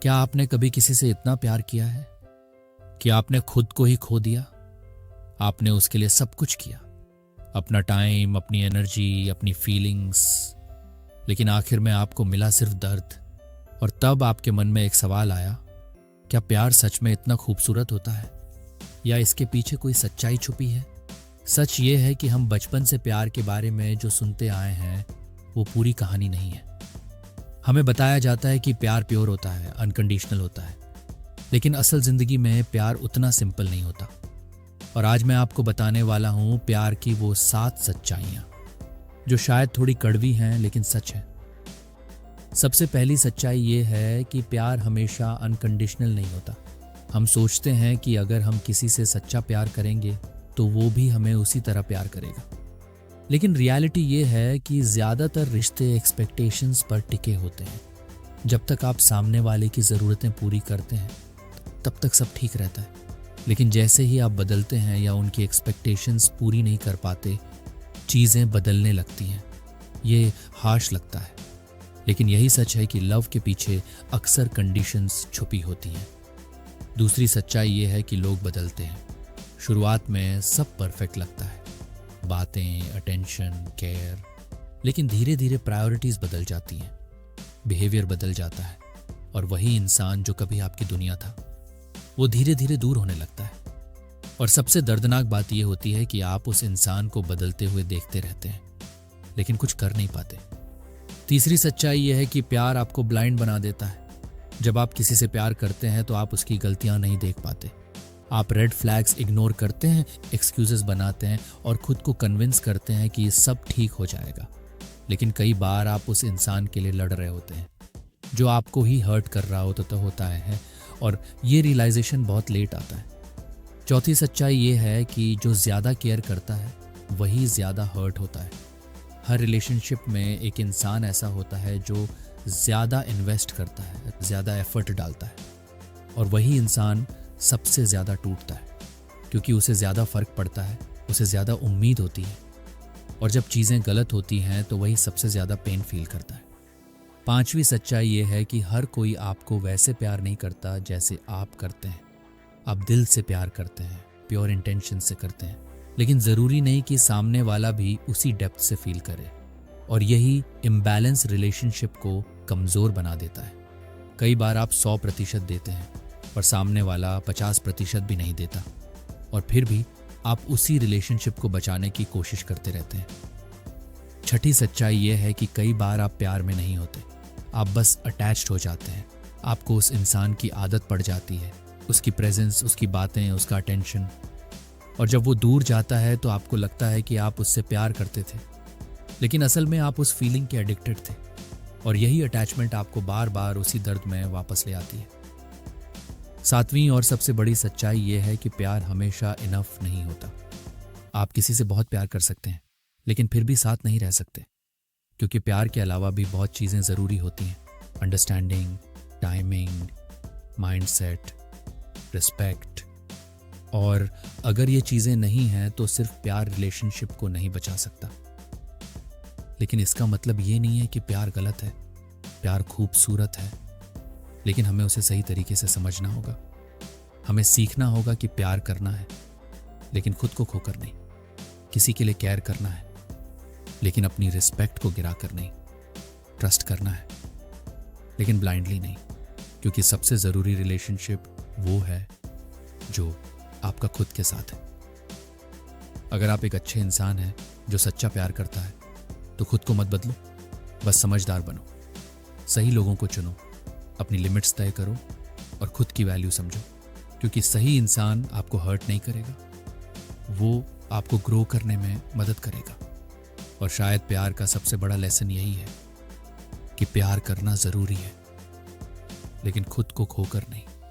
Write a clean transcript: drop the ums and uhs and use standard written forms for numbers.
क्या आपने कभी किसी से इतना प्यार किया है कि आपने खुद को ही खो दिया? आपने उसके लिए सब कुछ किया, अपना टाइम, अपनी एनर्जी, अपनी फीलिंग्स, लेकिन आखिर में आपको मिला सिर्फ दर्द। और तब आपके मन में एक सवाल आया, क्या प्यार सच में इतना खूबसूरत होता है, या इसके पीछे कोई सच्चाई छुपी है? सच ये है कि हम बचपन से प्यार के बारे में जो सुनते आए हैं वो पूरी कहानी नहीं है। हमें बताया जाता है कि प्यार प्योर होता है, अनकंडीशनल होता है, लेकिन असल जिंदगी में प्यार उतना सिंपल नहीं होता। और आज मैं आपको बताने वाला हूं प्यार की वो 7 सच्चाइयां जो शायद थोड़ी कड़वी हैं लेकिन सच है। सबसे पहली सच्चाई ये है कि प्यार हमेशा अनकंडीशनल नहीं होता। हम सोचते हैं कि अगर हम किसी से सच्चा प्यार करेंगे तो वो भी हमें उसी तरह प्यार करेगा, लेकिन रियलिटी ये है कि ज़्यादातर रिश्ते एक्सपेक्टेशंस पर टिके होते हैं। जब तक आप सामने वाले की ज़रूरतें पूरी करते हैं तब तक सब ठीक रहता है, लेकिन जैसे ही आप बदलते हैं या उनकी एक्सपेक्टेशंस पूरी नहीं कर पाते, चीज़ें बदलने लगती हैं। ये हार्श लगता है, लेकिन यही सच है कि लव के पीछे अक्सर कंडीशंस छुपी होती हैं। दूसरी सच्चाई ये है कि लोग बदलते हैं। शुरुआत में सब परफेक्ट लगता है, बातें, अटेंशन, केयर, लेकिन धीरे धीरे प्रायोरिटीज बदल जाती हैं, बिहेवियर बदल जाता है, और वही इंसान जो कभी आपकी दुनिया था वो धीरे धीरे दूर होने लगता है। और सबसे दर्दनाक बात यह होती है कि आप उस इंसान को बदलते हुए देखते रहते हैं लेकिन कुछ कर नहीं पाते। तीसरी सच्चाई यह है कि प्यार आपको ब्लाइंड बना देता है। जब आप किसी से प्यार करते हैं तो आप उसकी गलतियां नहीं देख पाते। आप रेड फ्लैग्स इग्नोर करते हैं, एक्सक्यूजेस बनाते हैं और खुद को कन्विंस करते हैं कि सब ठीक हो जाएगा। लेकिन कई बार आप उस इंसान के लिए लड़ रहे होते हैं जो आपको ही हर्ट कर रहा होता है, और ये रियलाइजेशन बहुत लेट आता है। चौथी सच्चाई ये है कि जो ज़्यादा केयर करता है वही ज़्यादा हर्ट होता है। हर रिलेशनशिप में एक इंसान ऐसा होता है जो ज़्यादा इन्वेस्ट करता है, ज़्यादा एफर्ट डालता है, और वही इंसान सबसे ज़्यादा टूटता है, क्योंकि उसे ज़्यादा फ़र्क पड़ता है, उसे ज़्यादा उम्मीद होती है, और जब चीज़ें गलत होती हैं तो वही सबसे ज़्यादा पेन फील करता है। पांचवी सच्चाई ये है कि हर कोई आपको वैसे प्यार नहीं करता जैसे आप करते हैं। आप दिल से प्यार करते हैं, प्योर इंटेंशन से करते हैं, लेकिन ज़रूरी नहीं कि सामने वाला भी उसी डेप्थ से फील करे, और यही इम्बैलेंस रिलेशनशिप को कमज़ोर बना देता है। कई बार आप 100% देते हैं और सामने वाला 50% भी नहीं देता, और फिर भी आप उसी रिलेशनशिप को बचाने की कोशिश करते रहते हैं। छठी सच्चाई यह है कि कई बार आप प्यार में नहीं होते, आप बस अटैच्ड हो जाते हैं। आपको उस इंसान की आदत पड़ जाती है, उसकी प्रेजेंस, उसकी बातें, उसका अटेंशन, और जब वो दूर जाता है तो आपको लगता है कि आप उससे प्यार करते थे, लेकिन असल में आप उस फीलिंग के एडिक्टेड थे, और यही अटैचमेंट आपको बार बार उसी दर्द में वापस ले आती है। सातवीं और सबसे बड़ी सच्चाई यह है कि प्यार हमेशा इनफ नहीं होता। आप किसी से बहुत प्यार कर सकते हैं लेकिन फिर भी साथ नहीं रह सकते, क्योंकि प्यार के अलावा भी बहुत चीज़ें ज़रूरी होती हैं। Understanding, timing, mindset, respect. और अगर ये चीज़ें नहीं हैं तो सिर्फ प्यार रिलेशनशिप को नहीं बचा सकता। लेकिन इसका मतलब ये नहीं है कि प्यार गलत है। प्यार खूबसूरत है, लेकिन हमें उसे सही तरीके से समझना होगा। हमें सीखना होगा कि प्यार करना है, लेकिन खुद को खोकर नहीं। किसी के लिए केयर करना है, लेकिन अपनी रिस्पेक्ट को गिरा कर नहीं। ट्रस्ट करना है, लेकिन ब्लाइंडली नहीं, क्योंकि सबसे ज़रूरी रिलेशनशिप वो है जो आपका खुद के साथ है। अगर आप एक अच्छे इंसान हैं जो सच्चा प्यार करता है तो खुद को मत बदलो, बस समझदार बनो, सही लोगों को चुनो, अपनी लिमिट्स तय करो और खुद की वैल्यू समझो, क्योंकि सही इंसान आपको हर्ट नहीं करेगा, वो आपको ग्रो करने में मदद करेगा। और शायद प्यार का सबसे बड़ा लेसन यही है कि प्यार करना ज़रूरी है, लेकिन खुद को खोकर नहीं।